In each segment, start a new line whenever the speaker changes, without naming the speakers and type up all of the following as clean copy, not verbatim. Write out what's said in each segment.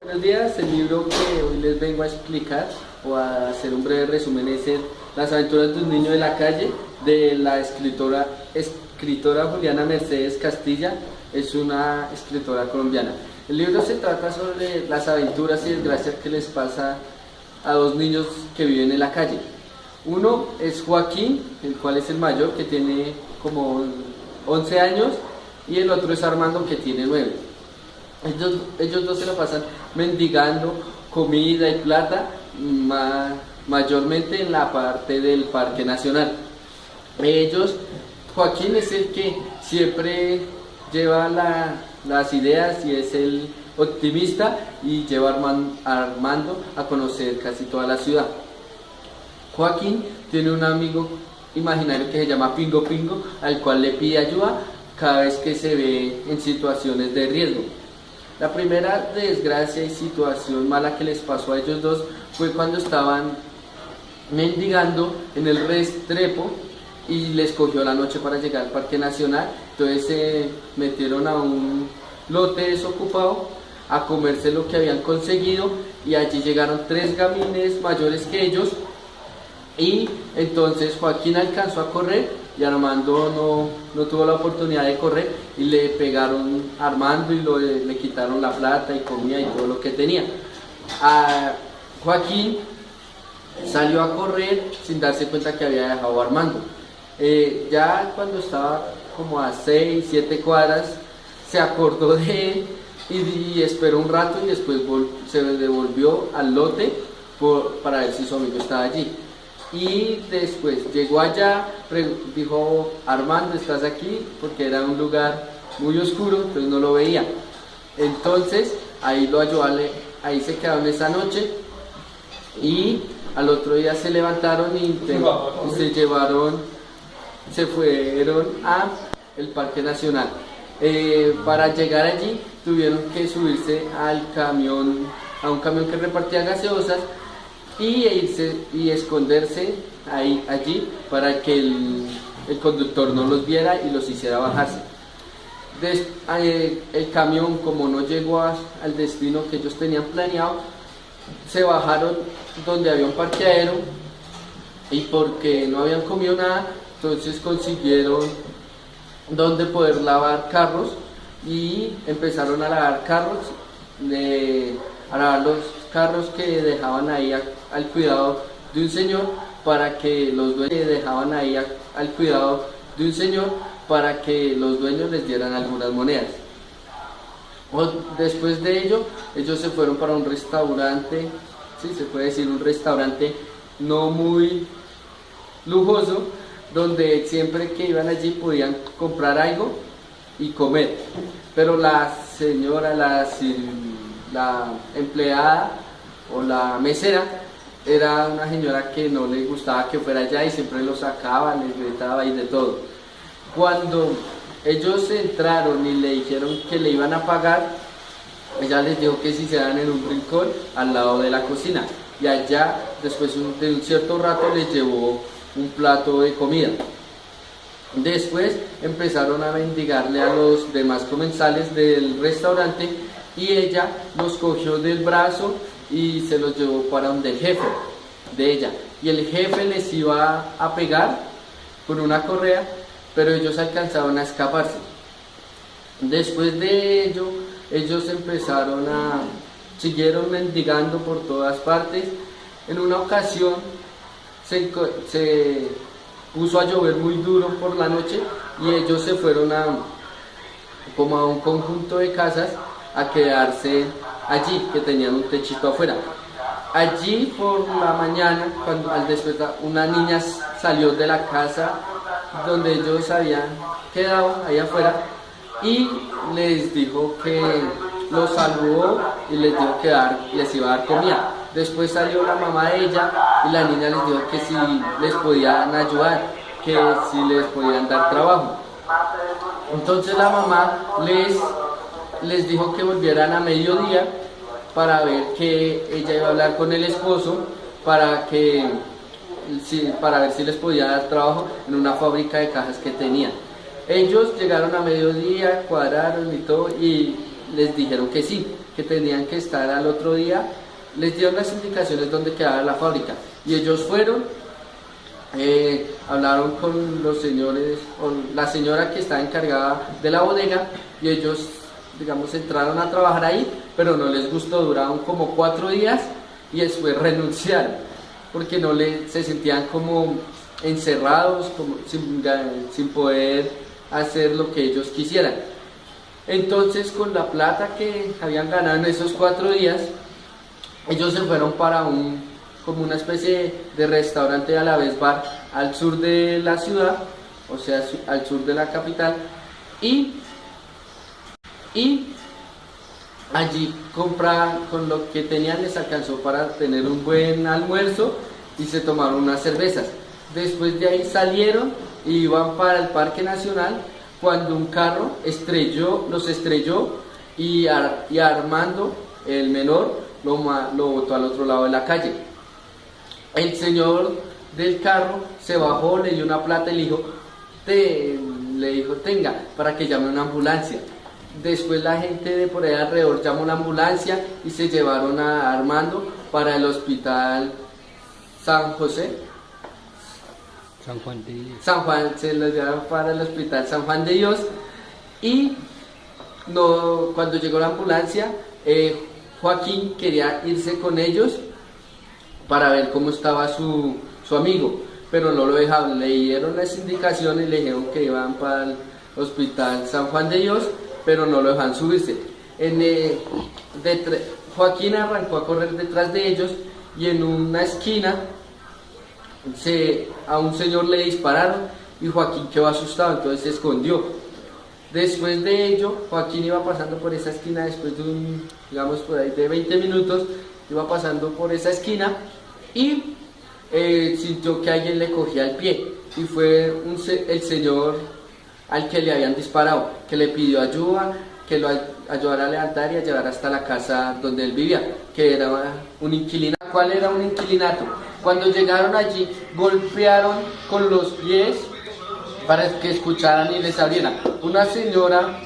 Buenos días, el libro que hoy les vengo a explicar o a hacer un breve resumen es Las aventuras de un niño de la calle, de la escritora Juliana Mercedes Castilla. Es una escritora colombiana. El libro se trata sobre las aventuras y desgracias que les pasa a dos niños que viven en la calle. Uno es Joaquín, el cual es el mayor, que tiene como 11 años, y el otro es Armando, que tiene 9. Ellos dos se la pasan mendigando comida y plata, mayormente en la parte del Parque Nacional. Joaquín es el que siempre lleva las ideas y es el optimista y lleva a Armando a conocer casi toda la ciudad. Joaquín tiene un amigo imaginario que se llama Pingo Pingo, al cual le pide ayuda cada vez que se ve en situaciones de riesgo. La primera desgracia y situación mala que les pasó a ellos dos fue cuando estaban mendigando en el Restrepo y les cogió la noche para llegar al Parque Nacional. Entonces se metieron a un lote desocupado a comerse lo que habían conseguido, y allí llegaron 3 gamines mayores que ellos, y entonces Joaquín alcanzó a correr y Armando no tuvo la oportunidad de correr, y le pegaron a Armando y le quitaron la plata y comida y todo lo que tenía. Joaquín salió a correr sin darse cuenta que había dejado a Armando. Ya cuando estaba como a 6, 7 cuadras, se acordó de él y esperó un rato, y después se devolvió al lote para ver si su amigo estaba allí. Y después llegó allá, dijo: Armando, ¿estás aquí? Porque era un lugar muy oscuro, entonces no lo veía. Entonces ahí lo ayudó, ahí se quedaron esa noche, y al otro día se levantaron y se fueron a el Parque Nacional. Para llegar allí tuvieron que subirse a un camión que repartía gaseosas, y esconderse allí para que el conductor no los viera y los hiciera bajarse. El camión, como no llegó al destino que ellos tenían planeado, se bajaron donde había un parqueadero, y porque no habían comido nada, entonces consiguieron donde poder lavar carros, y empezaron a lavar carros, a lavar los carros que dejaban ahí al cuidado de un señor, para que los dueños les dieran algunas monedas. Después de ello, ellos se fueron para un restaurante, sí, se puede decir un restaurante no muy lujoso, donde siempre que iban allí podían comprar algo y comer. Pero la señora, la empleada o la mesera, era una señora que no le gustaba que fuera allá y siempre lo sacaba, les gritaba y de todo. Cuando ellos entraron y le dijeron que le iban a pagar, ella les dijo que si se dan en un rincón al lado de la cocina, y allá después de un cierto rato les llevó un plato de comida. Después empezaron a mendigarle a los demás comensales del restaurante, y ella los cogió del brazo y se los llevó para donde el jefe de ella, y el jefe les iba a pegar con una correa, pero ellos alcanzaron a escaparse. Después de ello, ellos siguieron mendigando por todas partes. En una ocasión se puso a llover muy duro por la noche, y ellos se fueron como a un conjunto de casas a quedarse allí, que tenían un techito afuera. Allí por la mañana, al despertar, una niña salió de la casa donde ellos habían quedado, ahí afuera, y les dijo que los saludó y les dijo que les iba a dar comida. Después salió la mamá de ella, y la niña les dijo que si les podían ayudar, que si les podían dar trabajo. Entonces la mamá les dijo que volvieran a mediodía para ver que ella iba a hablar con el esposo para ver si les podía dar trabajo en una fábrica de cajas que tenían. Ellos llegaron a mediodía, cuadraron y todo, y les dijeron que sí, que tenían que estar al otro día, les dieron las indicaciones donde quedaba la fábrica y ellos fueron, hablaron con los señores, con la señora que estaba encargada de la bodega y ellos, digamos, entraron a trabajar ahí, pero no les gustó, duraron como 4 días y después renunciaron porque se sentían como encerrados, como sin poder hacer lo que ellos quisieran. Entonces, con la plata que habían ganado en esos 4 días, ellos se fueron para como una especie de restaurante, a la vez bar, al sur de la ciudad, o sea, al sur de la capital, y allí con lo que tenían les alcanzó para tener un buen almuerzo y se tomaron unas cervezas. Después de ahí salieron y iban para el Parque Nacional cuando un carro los estrelló y Armando, el menor, lo botó al otro lado de la calle. El señor del carro se bajó, le dio una plata y le dijo, tenga, para que llame una ambulancia. Después la gente de por ahí alrededor llamó la ambulancia y se llevaron a Armando para el hospital San Juan, se lo llevaron para el hospital San Juan de Dios y cuando llegó la ambulancia, Joaquín quería irse con ellos para ver cómo estaba su amigo, pero no lo dejaron, le dieron las indicaciones, le dijeron que iban para el hospital San Juan de Dios, pero no lo dejan subirse. Joaquín arrancó a correr detrás de ellos y en una esquina a un señor le dispararon y Joaquín quedó asustado, entonces se escondió. Después de ello, Joaquín iba pasando por esa esquina, después de digamos por ahí de 20 minutos, iba pasando por esa esquina y sintió que alguien le cogía el pie y fue el señor al que le habían disparado, que le pidió ayuda, que lo ayudara a levantar y a llevar hasta la casa donde él vivía, que era un inquilinato. ¿Cuál era un inquilinato? Cuando llegaron allí, golpearon con los pies para que escucharan y les abrieran. Una señora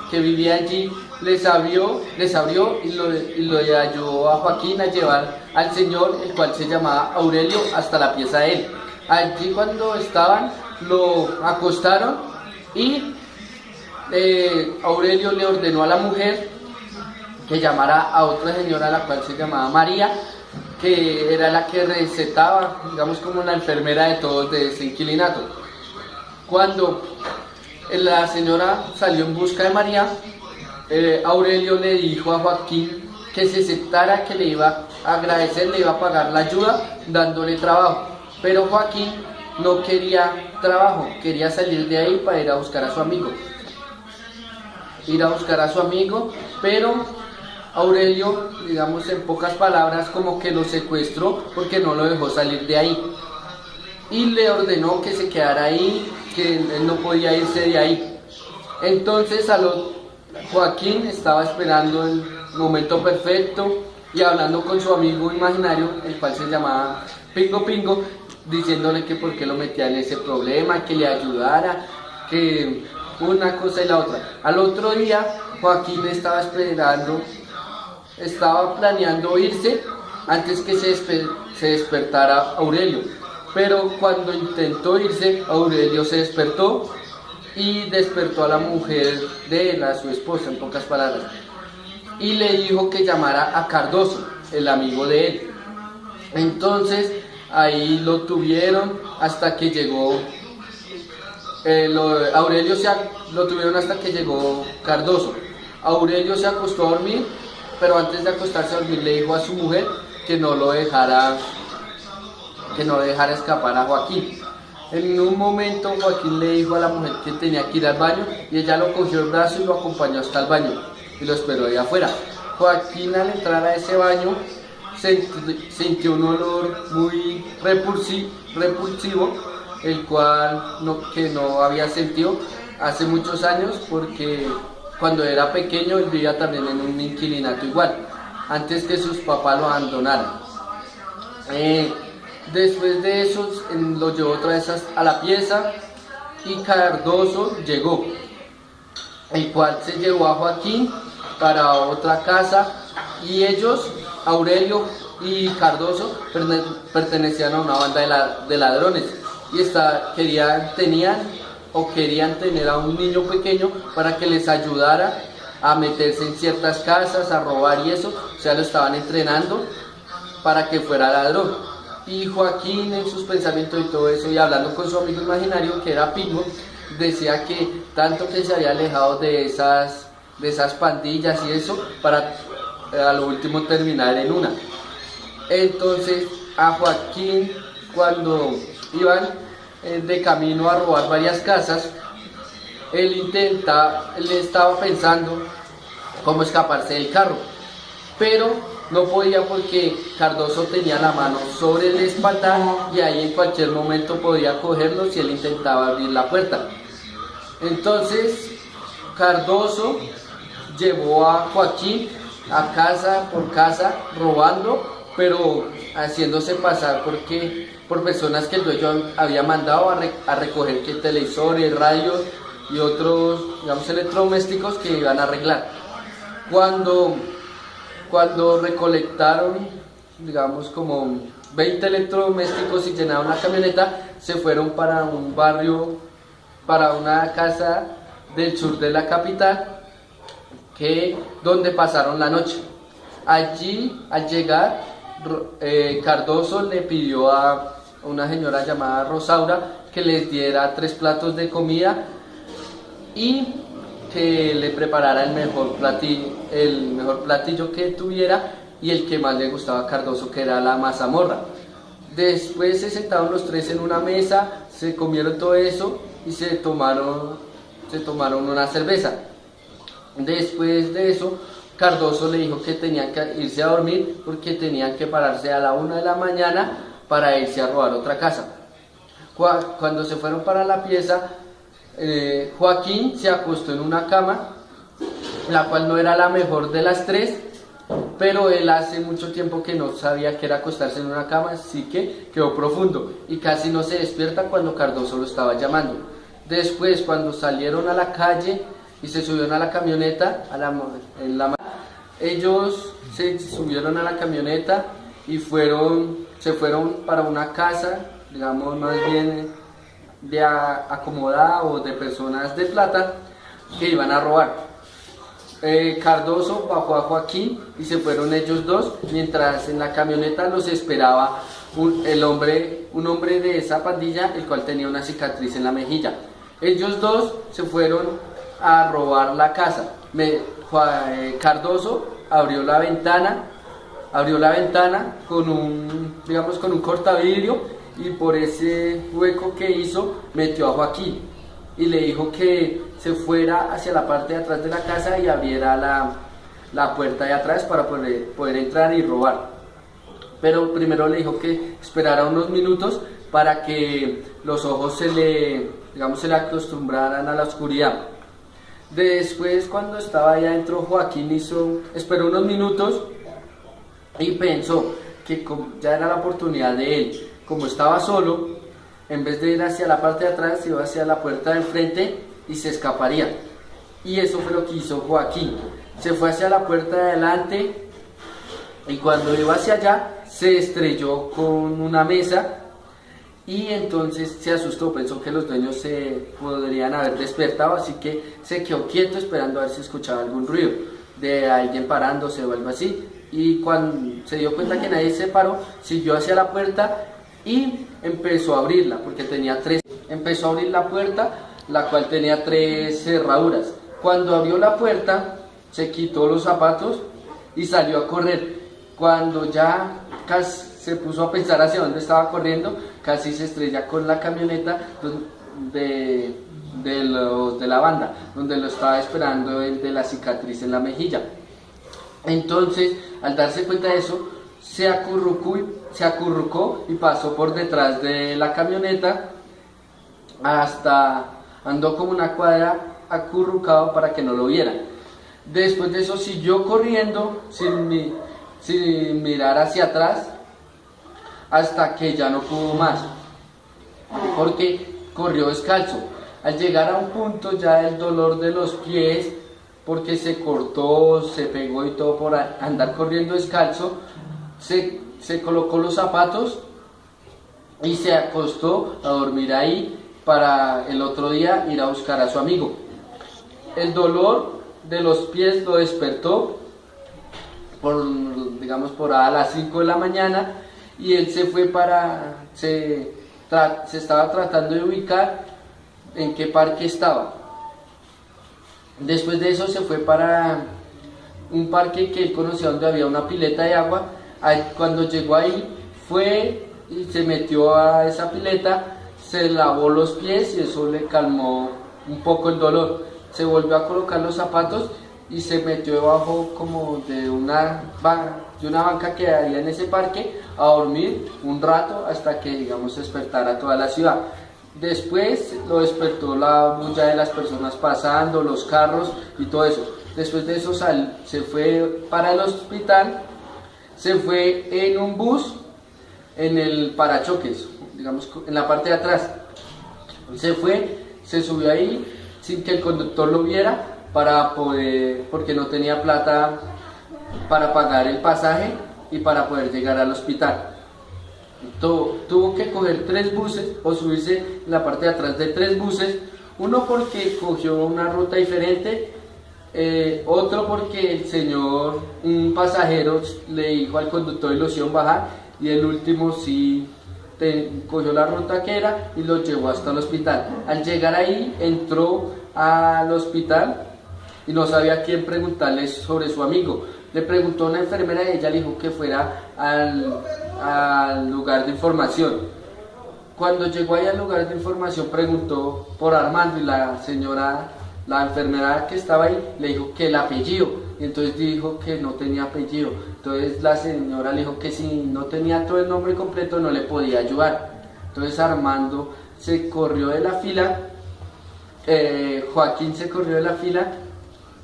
que vivía allí les abrió y lo ayudó a Joaquín a llevar al señor, el cual se llamaba Aurelio, hasta la pieza de él. Allí cuando estaban, lo acostaron y Aurelio le ordenó a la mujer que llamara a otra señora, la cual se llamaba María, que era la que recetaba, digamos, como la enfermera de todos de ese inquilinato. Cuando la señora salió en busca de María, Aurelio le dijo a Joaquín que se sentara, que le iba a agradecer, le iba a pagar la ayuda dándole trabajo, pero Joaquín no quería trabajo, quería salir de ahí para ir a buscar a su amigo, pero Aurelio, digamos en pocas palabras, como que lo secuestró porque no lo dejó salir de ahí y le ordenó que se quedara ahí, que él no podía irse de ahí. Entonces Joaquín estaba esperando el momento perfecto y hablando con su amigo imaginario, el cual se llamaba Pingo Pingo, diciéndole que por qué lo metía en ese problema, que le ayudara, que una cosa y la otra. Al otro día, Joaquín estaba planeando irse antes que se despertara Aurelio, pero cuando intentó irse, Aurelio se despertó y despertó a la mujer de él, a su esposa, en pocas palabras, y le dijo que llamara a Cardoso, el amigo de él. Entonces ahí lo tuvieron hasta que llegó lo tuvieron hasta que llegó Cardoso. Aurelio se acostó a dormir, pero antes de acostarse a dormir le dijo a su mujer que no lo dejara escapar a Joaquín. En un momento Joaquín le dijo a la mujer que tenía que ir al baño y ella lo cogió el brazo y lo acompañó hasta el baño y lo esperó ahí afuera. Joaquín, al entrar a ese baño, sintió un olor muy repulsivo, el cual que no había sentido hace muchos años, porque cuando era pequeño él vivía también en un inquilinato igual, antes que sus papás lo abandonaran. Después de eso lo llevó otra vez a la pieza y Cardoso llegó, el cual se llevó a Joaquín para otra casa, y ellos, Aurelio y Cardoso, pertenecían a una banda de ladrones y querían tener a un niño pequeño para que les ayudara a meterse en ciertas casas, a robar y eso. O sea, lo estaban entrenando para que fuera ladrón. Y Joaquín, en sus pensamientos y todo eso, y hablando con su amigo imaginario que era Pingo, decía que tanto que se había alejado de esas pandillas y eso, para a lo último terminar en una. Entonces a Joaquín, cuando iban de camino a robar varias casas, él estaba pensando cómo escaparse del carro, pero no podía porque Cardoso tenía la mano sobre el espaldar y ahí en cualquier momento podía cogerlo si él intentaba abrir la puerta. Entonces Cardoso llevó a Joaquín a casa por casa robando, pero haciéndose pasar por personas que el dueño había mandado a recoger que televisores, radios y otros, digamos, electrodomésticos que iban a arreglar. Cuando recolectaron, digamos, como 20 electrodomésticos y llenaron la camioneta, se fueron para un barrio, para una casa del sur de la capital, donde pasaron la noche. Allí, al llegar, Cardoso le pidió a una señora llamada Rosaura que les diera 3 platos de comida y que le preparara el mejor platillo que tuviera y el que más le gustaba a Cardoso, que era la mazamorra. Después se sentaron los 3 en una mesa, se comieron todo eso y se tomaron una cerveza. Después de eso, Cardoso le dijo que tenían que irse a dormir porque tenían que pararse a la 1 de la mañana para irse a robar otra casa. Cuando se fueron para la pieza, Joaquín se acostó en una cama, la cual no era la mejor de las 3, pero él hace mucho tiempo que no sabía que era acostarse en una cama, así que quedó profundo y casi no se despierta cuando Cardoso lo estaba llamando. Después, cuando salieron a la calle y se subieron a la camioneta, ellos se subieron a la camioneta y se fueron para una casa, digamos, más bien de acomodada o de personas de plata que iban a robar. Cardoso bajó a Joaquín y se fueron ellos dos, mientras en la camioneta los esperaba un hombre de esa pandilla, el cual tenía una cicatriz en la mejilla. Ellos dos se fueron a robar la casa. Cardoso abrió la ventana con un cortavidrio, y por ese hueco que hizo metió a Joaquín y le dijo que se fuera hacia la parte de atrás de la casa y abriera la puerta de atrás para poder entrar y robar. Pero primero le dijo que esperara unos minutos para que los ojos se le acostumbraran a la oscuridad. Después, cuando estaba allá adentro, Joaquín esperó unos minutos y pensó que ya era la oportunidad de él. Como estaba solo, en vez de ir hacia la parte de atrás, iba hacia la puerta de enfrente y se escaparía. Y eso fue lo que hizo Joaquín. Se fue hacia la puerta de adelante y cuando iba hacia allá se estrelló con una mesa y entonces se asustó, pensó que los dueños se podrían haber despertado, así que se quedó quieto esperando a ver si escuchaba algún ruido de alguien parándose o algo así. Y cuando se dio cuenta que nadie se paró, siguió hacia la puerta y empezó a abrirla, porque empezó a abrir la puerta, la cual tenía 3 cerraduras. Cuando abrió la puerta, se quitó los zapatos y salió a correr. Cuando ya casi se puso a pensar hacia dónde estaba corriendo, casi se estrella con la camioneta de la banda, donde lo estaba esperando el de la cicatriz en la mejilla. Entonces, al darse cuenta de eso, se acurrucó y pasó por detrás de la camioneta hasta andó como una cuadra acurrucado para que no lo vieran. Después de eso siguió corriendo sin mirar hacia atrás hasta que ya no pudo más, porque corrió descalzo. Al llegar a un punto ya el dolor de los pies porque se cortó, se pegó y todo por andar corriendo descalzo, se colocó los zapatos y se acostó a dormir ahí para el otro día ir a buscar a su amigo. El dolor de los pies lo despertó por a las 5 de la mañana, y él se fue se estaba tratando de ubicar en qué parque estaba. Después de eso se fue para un parque que él conocía donde había una pileta de agua. Cuando llegó ahí, fue y se metió a esa pileta, se lavó los pies y eso le calmó un poco el dolor. Se volvió a colocar los zapatos y se metió debajo como de una banca que había en ese parque a dormir un rato hasta que, digamos, despertara toda la ciudad. Después lo despertó la bulla de las personas pasando, los carros y todo eso. Después de eso se fue para el hospital, se fue en un bus, en el parachoques, digamos, en la parte de atrás. Se fue, se subió ahí sin que el conductor lo viera porque no tenía plata para pagar el pasaje y para poder llegar al hospital. Tuvo que coger 3 buses o subirse en la parte de atrás de 3 buses, uno porque cogió una ruta diferente, otro porque un pasajero le dijo al conductor y lo hicieron bajar, y el último sí cogió la ruta que era y lo llevó hasta el hospital. Al llegar ahí entró al hospital y no sabía a quién preguntarle sobre su amigo. Le preguntó a una enfermera y ella le dijo que fuera al lugar de información. Cuando llegó ahí al lugar de información preguntó por Armando, y la enfermera que estaba ahí le dijo que el apellido, y entonces dijo que no tenía apellido. Entonces la señora le dijo que si no tenía todo el nombre completo no le podía ayudar. Entonces Armando se corrió de la fila, Joaquín se corrió de la fila,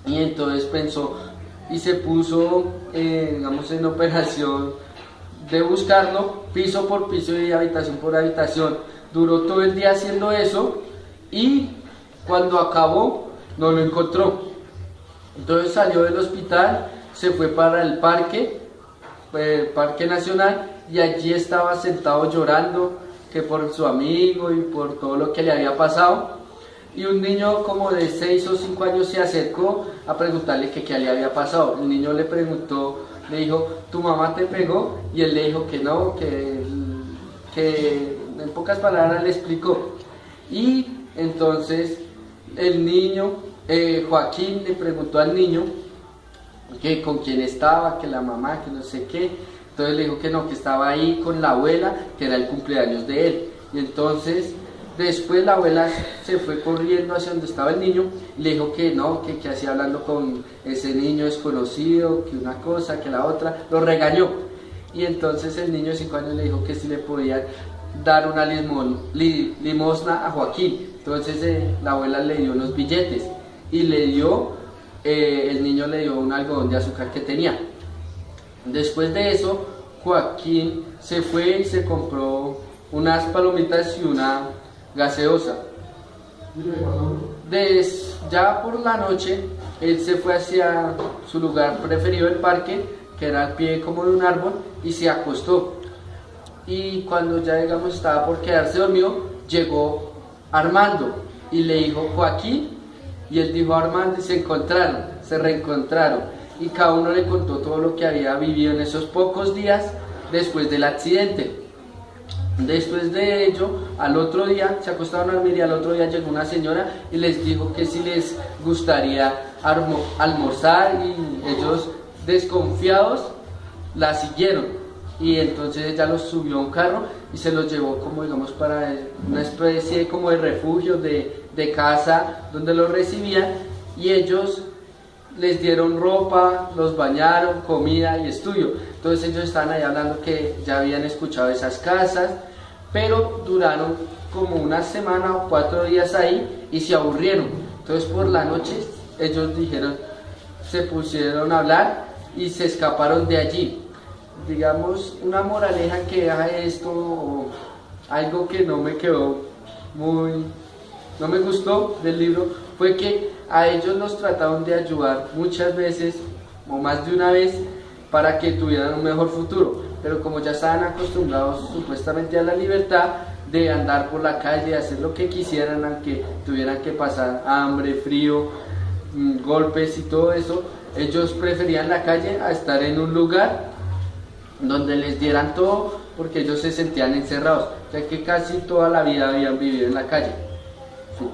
y entonces pensó y se puso, digamos, en operación de buscarlo piso por piso y habitación por habitación. Duró todo el día haciendo eso, y cuando acabó no lo encontró. Entonces salió del hospital, se fue para el Parque Nacional, y allí estaba sentado llorando, que por su amigo y por todo lo que le había pasado. Y un niño como de 6 o 5 años se acercó a preguntarle que qué le había pasado. El niño le preguntó, le dijo, ¿tu mamá te pegó? Y él le dijo que no, que en pocas palabras le explicó. Y entonces el niño, Joaquín, le preguntó al niño que con quién estaba, que la mamá, que no sé qué. Entonces le dijo que no, que estaba ahí con la abuela, que era el cumpleaños de él. Y entonces después la abuela se fue corriendo hacia donde estaba el niño y le dijo que no, que hacía hablando con ese niño desconocido, que una cosa, que la otra. Lo regañó. Y entonces el niño de 5 años le dijo que si le podía dar una limosna a Joaquín. Entonces la abuela le dio unos billetes y el niño le dio un algodón de azúcar que tenía. Después de eso, Joaquín se fue y se compró unas palomitas y una gaseosa. Ya por la noche, él se fue hacia su lugar preferido del parque, que era al pie como de un árbol, y se acostó. Y cuando ya, digamos, estaba por quedarse dormido, llegó Armando y le dijo Joaquín, y él dijo Armando, y se reencontraron, y cada uno le contó todo lo que había vivido en esos pocos días después del accidente. Después de ello, al otro día se acostaron a dormir, y al otro día llegó una señora y les dijo que si les gustaría almorzar, y ellos, desconfiados, la siguieron. Y entonces ella los subió a un carro y se los llevó como, digamos, para una especie como de refugio, de casa donde los recibían, y ellos les dieron ropa, los bañaron, comida y estudio. Entonces ellos estaban ahí hablando que ya habían escuchado esas casas, pero duraron como una semana o 4 días ahí y se aburrieron. Entonces por la noche ellos se pusieron a hablar y se escaparon de allí. Digamos, una moraleja que deja esto, o algo que no me gustó del libro, fue que a ellos los trataron de ayudar muchas veces o más de una vez para que tuvieran un mejor futuro, pero como ya estaban acostumbrados supuestamente a la libertad de andar por la calle, hacer lo que quisieran, aunque tuvieran que pasar hambre, frío, golpes y todo eso, ellos preferían la calle a estar en un lugar donde les dieran todo, porque ellos se sentían encerrados, ya que casi toda la vida habían vivido en la calle. Sí.